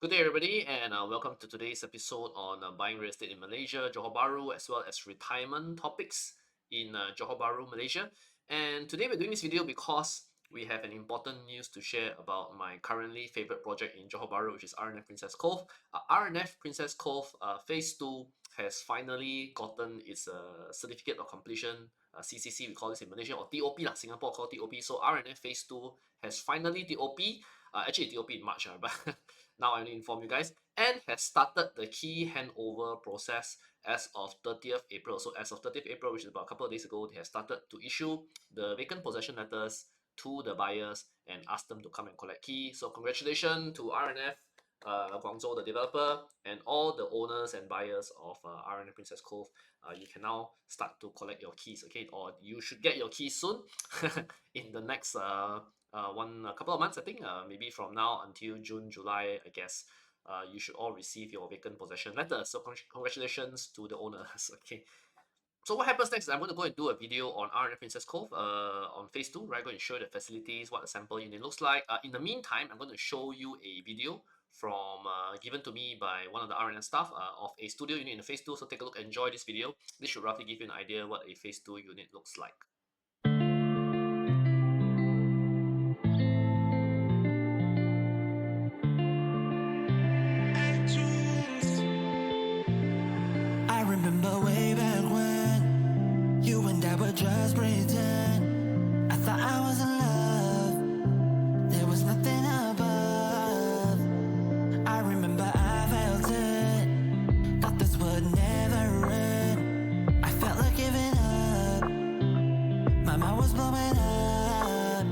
Good day, everybody, and welcome to today's episode on buying real estate in Malaysia, Johor Bahru, as well as retirement topics in Johor Bahru, Malaysia. And today we're doing this video because we have an important news to share about my currently favorite project in Johor Bahru, which is R&F Princess Cove. R&F Princess Cove Phase 2 has finally gotten its certificate of completion, CCC, we call this in Malaysia, or TOP, Singapore call TOP. So R&F Phase 2 has finally TOP. Actually, TOP in March, but now I only inform you guys, and has started the key handover process as of 30th April. So as of 30th April, which is about a couple of days ago, they have started to issue the vacant possession letters to the buyers and ask them to come and collect key. So congratulations to R&F, Guangzhou, the developer, and all the owners and buyers of R&F Princess Cove. You can now start to collect your keys, okay? Or you should get your keys soon in the next a couple of months, I think, maybe from now until June, July, I guess. You should all receive your vacant possession letter. So congratulations to the owners. Okay. So what happens next is I'm going to go and do a video on R&F Princess Cove on phase 2, right? I'm going to show the facilities, what the sample unit looks like. In the meantime, I'm going to show you a video from given to me by one of the R&F staff of a studio unit in the phase 2. So take a look, enjoy this video. This should roughly give you an idea what a phase 2 unit looks like. I remember way back when you and I were just pretend. I thought I was in love, there was nothing above. I remember I felt it, thought this would never end. I felt like giving up, my mind was blowing up.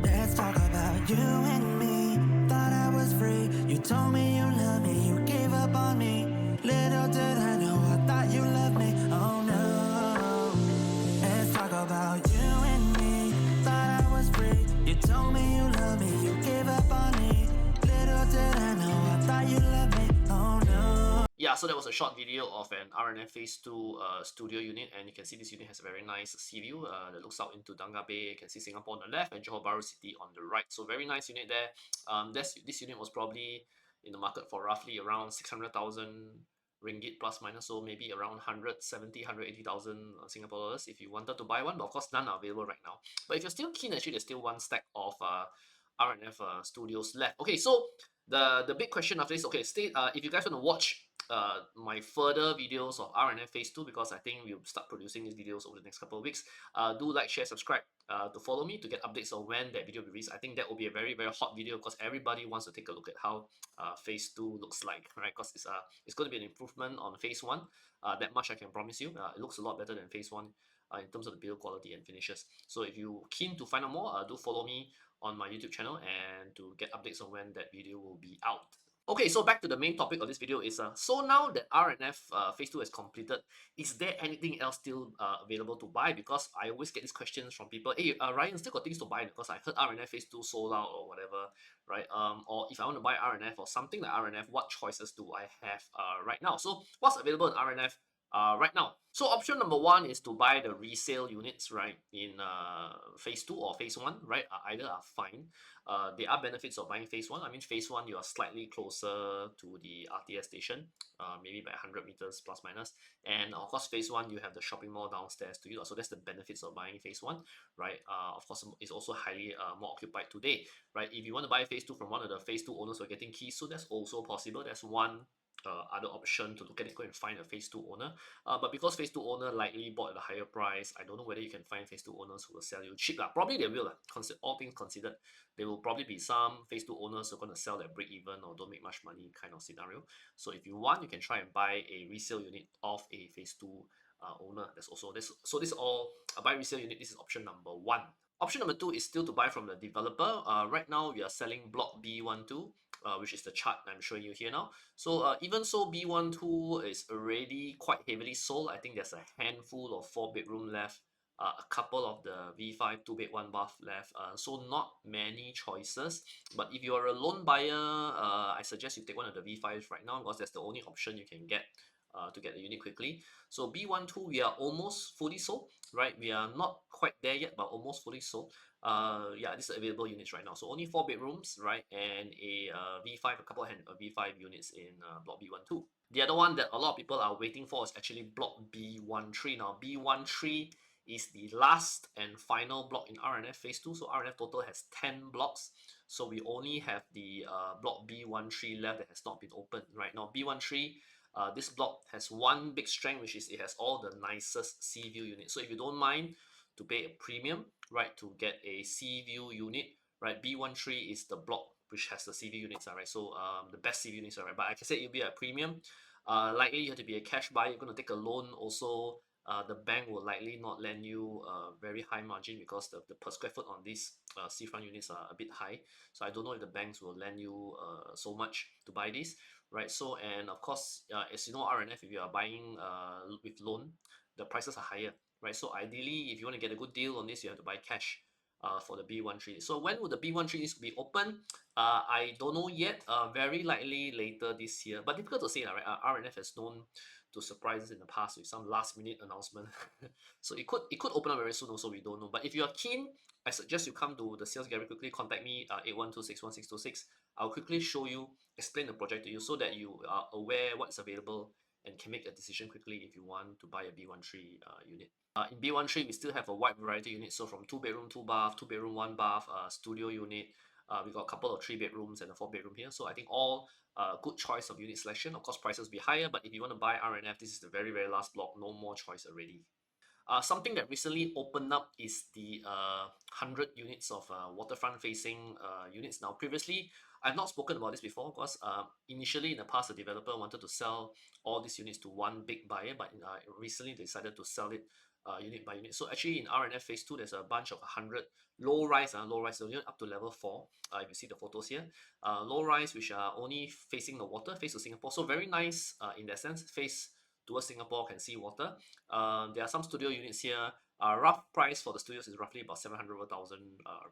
Let's talk about you and me, thought I was free. You told me you loved me, you gave up on me. Little did I know, I thought you loved me, oh no. Let's talk about you and me, thought I was free. You told me you loved me, you gave up on me. Little did I know, I thought you loved me, oh no. Yeah, so that was a short video of an R&F Phase 2 studio unit, and you can see this unit has a very nice sea view that looks out into Danga Bay. You can see Singapore on the left and Johor Bahru City on the right. So very nice unit there. This unit was probably in the market for roughly around 600,000 ringgit plus minus, so maybe around 170, 180,000 Singapore dollars if you wanted to buy one, but of course none are available right now. But if you're still keen, actually there's still one stack of R&F studios left. Okay, so the big question after this, okay, stay if you guys want to watch my further videos of R&F Phase 2, because I think we'll start producing these videos over the next couple of weeks. Do like, share, subscribe to follow me to get updates on when that video will be released. I think that will be a very, very hot video because everybody wants to take a look at how Phase 2 looks like, right? Because it's going to be an improvement on Phase 1. That much I can promise you. It looks a lot better than Phase 1 in terms of the build quality and finishes. So if you're keen to find out more, do follow me on my YouTube channel and to get updates on when that video will be out. Okay, so back to the main topic of this video is, so now that R&F Phase 2 is completed, is there anything else still available to buy? Because I always get these questions from people, hey, Ryan, still got things to buy because I heard R&F Phase 2 sold out or whatever, right? Or if I want to buy R&F or something like R&F, what choices do I have right now? So what's available in R&F right now? So option number one is to buy the resale units, right, in Phase 2 or Phase 1, right? Either are fine. There are benefits of buying Phase 1. I mean, Phase 1, you are slightly closer to the RTS station, maybe by 100 meters plus minus. And of course, Phase 1, you have the shopping mall downstairs to you. So that's the benefits of buying Phase 1, right? Of course, it's also highly more occupied today, right? If you want to buy Phase 2 from one of the Phase 2 owners who are getting keys, so that's also possible. That's one other option to look at it, go and find a Phase 2 owner. But because Phase 2 owner likely bought at a higher price, I don't know whether you can find Phase 2 owners who will sell you cheap. Probably they will. All things considered, there will probably be some Phase 2 owners who are going to sell at break even or don't make much money kind of scenario. So if you want, you can try and buy a resale unit of a Phase 2 owner. That's also this. So this is all a buy resale unit. This is option number one. Option number two is still to buy from the developer. Right now, we are selling block B12, which is the chart I'm showing you here now. So even so, B12 is already quite heavily sold. I think there's a handful of 4-bedroom left, a couple of the V5 2-bed 1-bath left. So not many choices. But if you're a loan buyer, I suggest you take one of the V5s right now because that's the only option you can get to get the unit quickly. So B12 we are almost fully sold, right? We are not quite there yet, but almost fully sold. Yeah, this is available units right now. So only 4 bedrooms, right, and a V5, a couple of V5 units in block B12. The other one that a lot of people are waiting for is actually block B13. Now B13 is the last and final block in R&F phase 2. So R&F total has 10 blocks. So we only have the block B13 left that has not been opened right now. B13, this block has one big strength, which is it has all the nicest sea view units. So if you don't mind to pay a premium, right, to get a sea view unit, right, B13 is the block which has the sea view units, right? So the best sea view units, right? But like I said, it'll be a premium. Likely you have to be a cash buyer. You're going to take a loan also. The bank will likely not lend you a very high margin because the per square foot on these seafront units are a bit high. So I don't know if the banks will lend you so much to buy this, right? So and of course, as you know, R&F, if you are buying with loan, the prices are higher, right? So ideally, if you want to get a good deal on this, you have to buy cash. For the B13. So when will the B13 be open? I don't know yet. Very likely later this year, but difficult to say, right? R&F has known to surprise us in the past with some last minute announcement. So it could open up very soon. Also, we don't know. But if you are keen, I suggest you come to the sales gallery quickly. Contact me 81261626. I'll quickly show you, explain the project to you, so that you are aware what's available and can make a decision quickly if you want to buy a B13 unit. In B13, we still have a wide variety of units. So from 2 bedroom, 2 bath, 2 bedroom, 1 bath, studio unit. We got a couple of 3 bedrooms and a 4 bedroom here. So I think all good choice of unit selection. Of course, prices will be higher, but if you want to buy R&F, this is the very, very last block. No more choice already. Something that recently opened up is the 100 units of waterfront facing units. Now, previously, I've not spoken about this before because initially in the past, the developer wanted to sell all these units to one big buyer, but recently they decided to sell it unit by unit. So actually in R&F phase 2, there's a bunch of 100 low rise unit up to level 4. If you see the photos here, low rise which are only facing the water, face to Singapore. So very nice in that sense, face towards Singapore, can see water. There are some studio units here. Rough price for the studios is roughly about 700,000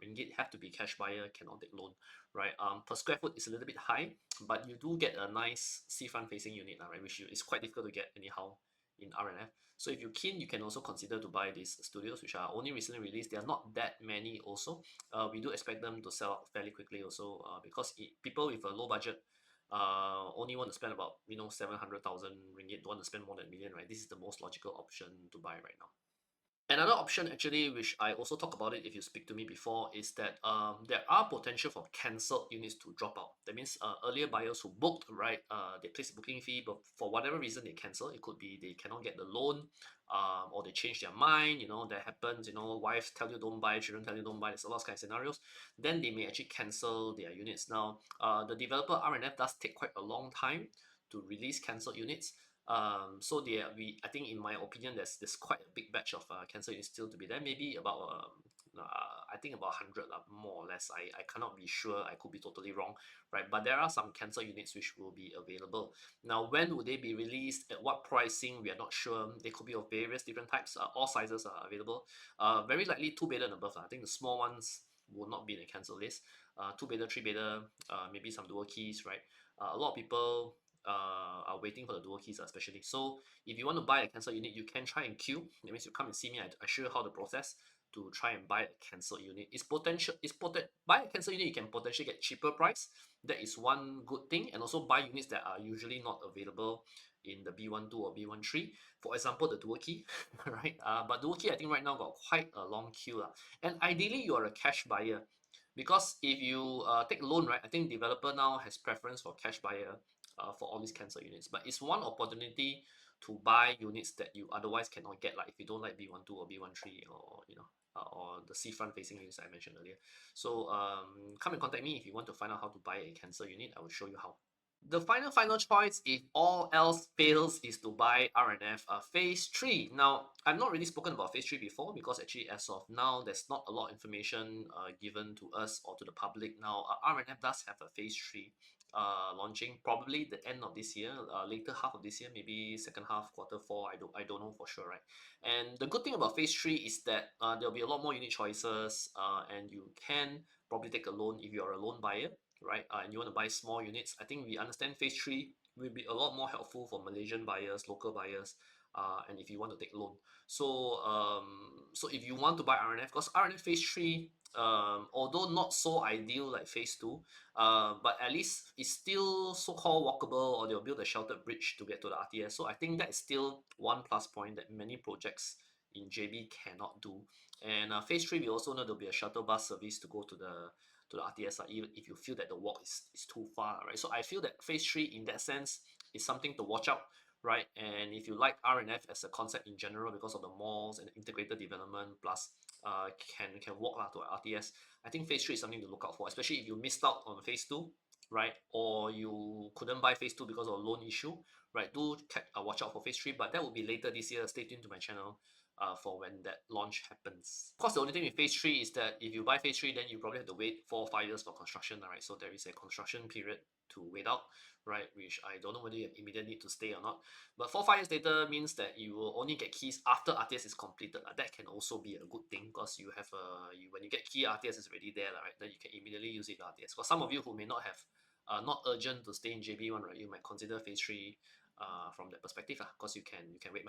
ringgit. Have to be cash buyer, cannot take loan, right? Per square foot is a little bit high, but you do get a nice seafront facing unit, right? Which is quite difficult to get anyhow in R&F. So if you're keen, you can also consider to buy these studios, which are only recently released. There are not that many also. We do expect them to sell out fairly quickly also because people with a low budget only want to spend about 700,000 ringgit, don't want to spend more than a million, right? This is the most logical option to buy right now. Another option actually, which I also talk about it if you speak to me before, is that there are potential for cancelled units to drop out. That means earlier buyers who booked, right, they place a booking fee, but for whatever reason they cancel. It could be they cannot get the loan, or they change their mind. That happens. Wives tell you don't buy, children tell you don't buy. There's a lot of kind of scenarios. Then they may actually cancel their units. Now, the developer R&F does take quite a long time to release cancelled units. So I think in my opinion, there's quite a big batch of cancer units still to be there. Maybe about I think about 100 more or less. I cannot be sure. I could be totally wrong, right? But there are some cancer units which will be available. Now, when would they be released? At what pricing? We are not sure. They could be of various different types. All sizes are available. Very likely 2 bedder and above. I think the small ones will not be in the cancel list. 2 bedder, 3 bedder, maybe some dual keys, right? A lot of people are waiting for the dual keys especially. So if you want to buy a cancel unit, you can try and queue. That means you come and see me. I show you how the process to try and buy a cancel unit. Buy a cancel unit, you can potentially get cheaper price. That is one good thing. And also buy units that are usually not available in the B12 or B13. For example, the dual key, right? But dual key, I think right now got quite a long queue. And ideally, you are a cash buyer. Because if you take a loan, right, I think developer now has preference for cash buyer for all these cancer units. But it's one opportunity to buy units that you otherwise cannot get, like if you don't like B12 or B13 or or the seafront facing units I mentioned earlier. So come and contact me if you want to find out how to buy a cancer unit. I will show you how. The final choice, if all else fails, is to buy R&F phase 3. Now, I've not really spoken about phase 3 before because actually as of now, there's not a lot of information given to us or to the public. Now, R&F does have a phase 3 launching probably the end of this year, later half of this year, maybe second half, quarter 4, I don't know for sure, right? And the good thing about phase 3 is that there'll be a lot more unit choices and you can probably take a loan if you're a loan buyer. right? And you want to buy small units, I think we understand phase three will be a lot more helpful for Malaysian buyers, local buyers, and if you want to take loan. So if you want to buy RNF, because RNF phase three, although not so ideal like phase two, but at least it's still so-called walkable, or they'll build a sheltered bridge to get to the RTS. So I think that is still one plus point that many projects in JB cannot do. And phase three, we also know there'll be a shuttle bus service to go to the RTS, even if you feel that the walk is too far, right? So I feel that phase three in that sense is something to watch out, right? And if you like R&F as a concept in general because of the malls and integrated development plus can walk to RTS, I think phase three is something to look out for, especially if you missed out on phase two, right? Or you couldn't buy phase two because of a loan issue, right? Do watch out for phase three, but that will be later this year. Stay tuned to my channel for when that launch happens. Of course, the only thing with phase three is that if you buy phase three, then you probably have to wait 4 or 5 years for construction, right? So there is a construction period to wait out, right? Which I don't know whether you have immediate need to stay or not. But 4 or 5 years later means that you will only get keys after RTS is completed. That can also be a good thing because you have when you get key, RTS is already there, right? Then you can immediately use it RTS. For some of you who may not have not urgent to stay in JB one, right? You might consider phase three from that perspective, because you can wait.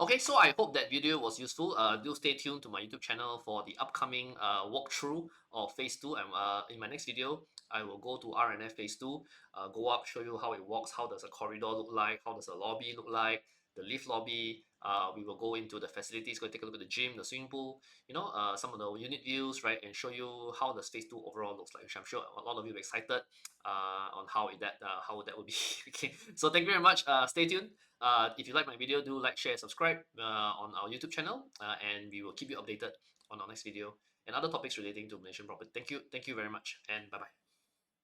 Okay, so I hope that video was useful. Do stay tuned to my YouTube channel for the upcoming walkthrough of phase two. And in my next video, I will go to R&F phase two, go up, show you how it works, how does a corridor look like, how does a lobby look like, the lift lobby. We will go into the facilities, go take a look at the gym, the swimming pool, some of the unit views, right, and show you how the phase two overall looks like, which I'm sure a lot of you are excited on how that will be. Okay, so thank you very much. Stay tuned. If you like my video, do like, share, subscribe on our YouTube channel, and we will keep you updated on our next video and other topics relating to Malaysian property. Thank you very much, and bye bye.